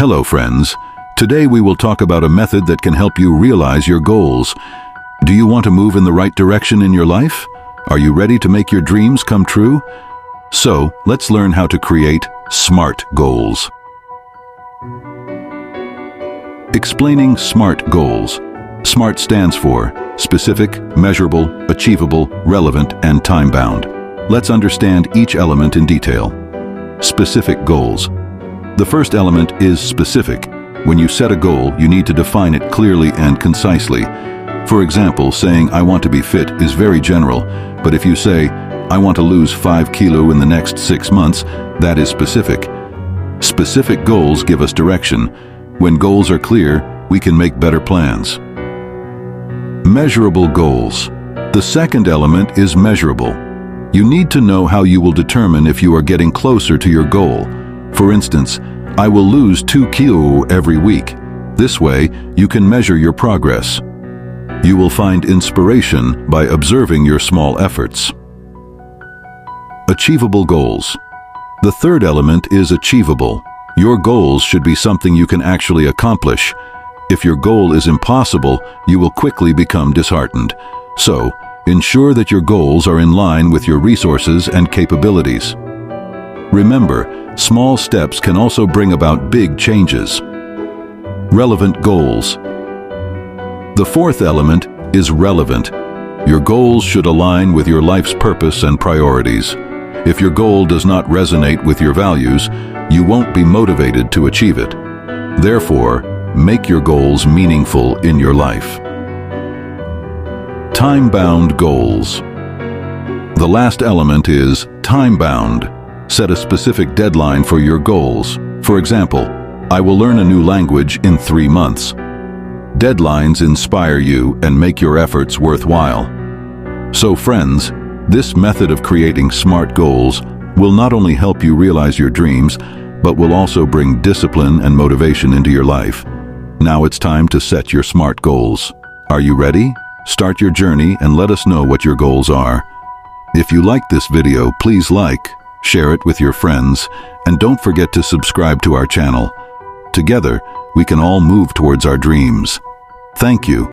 Hello friends, today we will talk about a method that can help you realize your goals. Do you want to move in the right direction in your life? Are you ready to make your dreams come true? So, let's learn how to create SMART goals. Explaining SMART goals. SMART stands for specific, measurable, achievable, relevant, and time-bound. Let's understand each element in detail. Specific goals. The first element is specific. When you set a goal, you need to define it clearly and concisely. For example, saying I want to be fit is very general, but if you say I want to lose 5 kilos in the next 6 months, that is specific. Specific goals give us direction. When goals are clear, we can make better plans. Measurable goals. The second element is measurable. You need to know how you will determine if you are getting closer to your goal. For instance, I will lose 2 kilos every week. This way, you can measure your progress. You will find inspiration by observing your small efforts. Achievable goals. The third element is achievable. Your goals should be something you can actually accomplish. If your goal is impossible, you will quickly become disheartened. So, ensure that your goals are in line with your resources and capabilities. Remember, small steps can also bring about big changes. Relevant goals. The fourth element is relevant. Your goals should align with your life's purpose and priorities. If your goal does not resonate with your values, you won't be motivated to achieve it. Therefore, make your goals meaningful in your life. Time-bound goals. The last element is time-bound. Set a specific deadline for your goals. For example, I will learn a new language in 3 months. Deadlines inspire you and make your efforts worthwhile. So friends, this method of creating SMART goals will not only help you realize your dreams, but will also bring discipline and motivation into your life. Now it's time to set your SMART goals. Are you ready? Start your journey and let us know what your goals are. If you like this video, please like, share it with your friends, and don't forget to subscribe to our channel. Together, we can all move towards our dreams. Thank you.